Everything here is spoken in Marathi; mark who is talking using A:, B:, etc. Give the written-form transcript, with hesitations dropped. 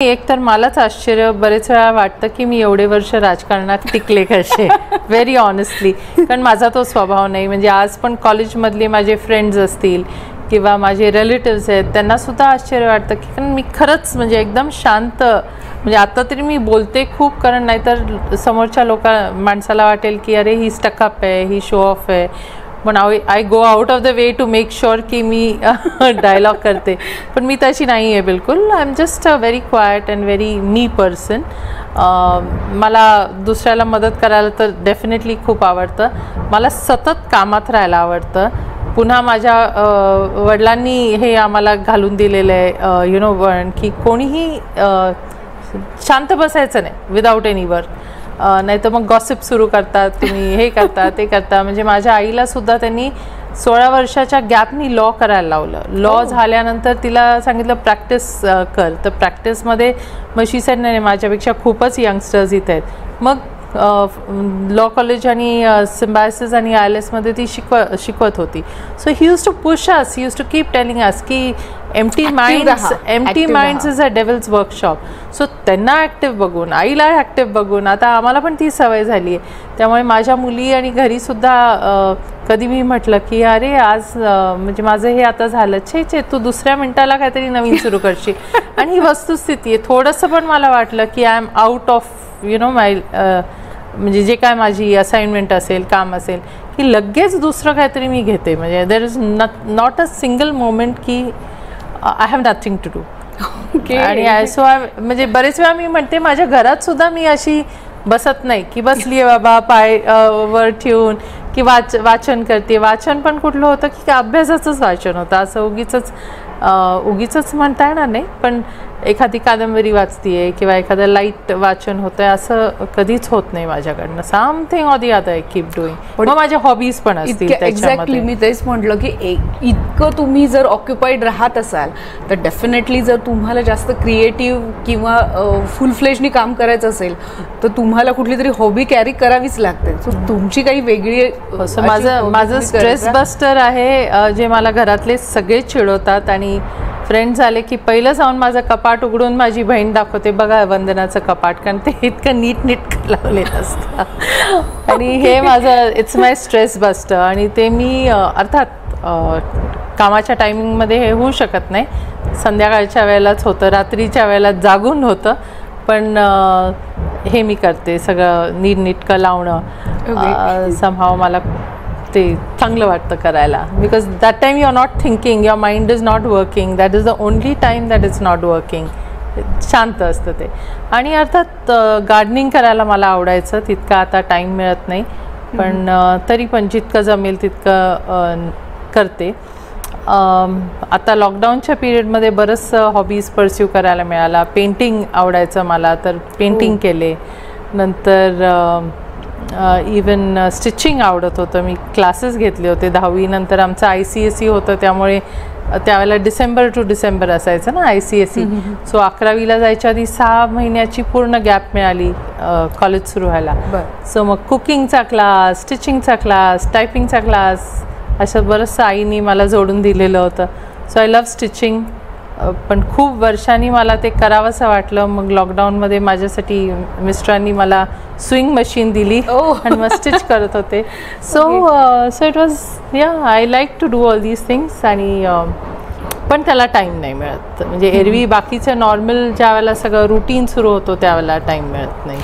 A: एक तर मलाच आश्चर्य बरेच वेळा वाटतं की मी एवढे वर्ष राजकारणात टिकले कसे. व्हेरी ऑनेस्टली, कारण माझा तो स्वभाव नाही. म्हणजे आज पण कॉलेजमधले माझे फ्रेंड्स असतील किंवा माझे रिलेटिव्स आहेत, त्यांना सुद्धा आश्चर्य वाटतं की कारण मी खरंच म्हणजे एकदम शांत, म्हणजे आता तरी मी बोलते खूप, कारण नाहीतर समोरच्या माणसाला वाटेल की अरे ही स्टकअप आहे, ही शो ऑफ आहे. पण I go out of the way to make sure की मी डायलॉग करते, पण मी तशी नाही आहे बिलकुल. I am just a very quiet and very me person. मला दुसऱ्याला मदत करायला तर डेफिनेटली खूप आवडतं. मला सतत कामात राहायला आवडतं. पुन्हा माझ्या वडिलांनी हे आम्हाला घालून दिलेलं आहे यु नो वळण की कोणीही शांत बसायचं नाही विदाऊट एनी वर्क. नाही तर मग गॉसिप सुरू करतात, तुम्ही हे करता ते करता. म्हणजे माझ्या आईला सुद्धा त्यांनी 16 वर्षाच्या गॅपनी लॉ करायला लावलं. लॉ झाल्यानंतर तिला सांगितलं प्रॅक्टिस कर. तर प्रॅक्टिसमध्ये मग शी सेड नाही, माझ्यापेक्षा खूपच यंगस्टर्स इथे आहेत. मग लॉ कॉलेज आणि सिम्बायसिस आणि ILS मध्ये ती शिकवत होती. So he used to push us, he used to keep telling us की empty minds is a devil's workshop. So त्यांना ॲक्टिव्ह बघून, आईला ॲक्टिव्ह बघून आता आम्हाला पण ती सवय झाली आहे. त्यामुळे माझ्या मुली आणि घरीसुद्धा कधी मी म्हटलं की अरे आज म्हणजे माझं हे आता झालं, छे तू दुसऱ्या मिनिटाला काहीतरी नवीन सुरू करशील. आणि ही वस्तुस्थिती आहे. थोडंसं पण मला वाटलं की I am out of you know my म्हणजे जे काय माझी असाइनमेंट असेल, काम असेल, की लगेच दुसरं काहीतरी मी घेते. म्हणजे there is not a single moment की I have nothing to do. आणि म्हणजे बरेच वेळा मी म्हणते माझ्या घरात सुद्धा मी अशी बसत नाही की बसली आहे बाबा पाय वर ठेवून की वाचन करते. वाचन पण कुठलं होतं की अभ्यासाचंच वाचन होतं, असं उगीचच म्हणता येणार नाही. पण एखादी कादंबरी वाचतीये किंवा एखादं लाईट वाचन होतंय असं कधीच होत नाही माझ्याकडनं. Something or the other I keep doing. पण माझ्या हॉबीज पण असतील
B: एक्झॅक्टली. मी तेच म्हटलं की इतकं तुम्ही जर ऑक्युपाईड राहत असाल तर डेफिनेटली जर तुम्हाला जास्त क्रिएटिव्ह किंवा फुल फ्लेजनी काम करायचं असेल तर तुम्हाला कुठली तरी हॉबी कॅरी करावीच लागते. सो तुमची काही वेगळी
A: माझं स्ट्रेस बस्टर आहे जे मला घरातले सगळे चिडवतात. आणि फ्रेंड्स आले की पहिलं जाऊन माझं कपाट उघडून माझी बहीण दाखवते, बघा वंदनाचं कपाट, कारण ते इतकं नीट लावलेलं असतं. आणि हे माझं इट्स माय स्ट्रेस बस्टर. आणि ते मी अर्थात कामाच्या टायमिंगमध्ये हे होऊ शकत नाही, संध्याकाळच्या वेळेलाच होतं, रात्रीच्या वेळेला जागून होतं. पण हे मी करते सगळं नीटनेटकं लावणं. समहाव मला ते चांगलं वाटतं करायला. Because that time you are not thinking, your mind is not working. That is the only time that is not working. शांत असतं ते. आणि अर्थात गार्डनिंग करायला मला आवडायचं, तितकं आता टाईम मिळत नाही, पण तरी पण जितकं जमेल तितकं करते. आता लॉकडाऊनच्या पिरियडमध्ये बरंचसं हॉबीज परस्यू करायला मिळाला. पेंटिंग आवडायचं मला, तर पेंटिंग केले. नंतर इवन स्टिचिंग आवडत होतं. मी क्लासेस घेतले होते 10वी नंतर. आमचं ICSE होतं, त्यामुळे त्यावेळेला डिसेंबर टू डिसेंबर असायचं ना ICSE. सो 11वीला जायच्या आधी 6 महिन्याची पूर्ण गॅप मिळाली कॉलेज सुरू व्हायला. सो मग कुकिंगचा क्लास, स्टिचिंगचा क्लास, टायपिंगचा क्लास, असं बरंचसं आईनी मला जोडून दिलेलं होतं. So I love stitching. पण खूप वर्षांनी मला ते करावंसं वाटलं. मग लॉकडाऊनमध्ये माझ्यासाठी मिस्टरांनी मला स्विंग मशीन दिली आणि मग स्टिच करत होते. So it was I like to do all these things. आणि पण त्याला टाईम नाही मिळत. म्हणजे एरवी बाकीचं नॉर्मल ज्या वेळेला सगळं रुटीन सुरू होतो त्यावेळेला टाईम मिळत नाही.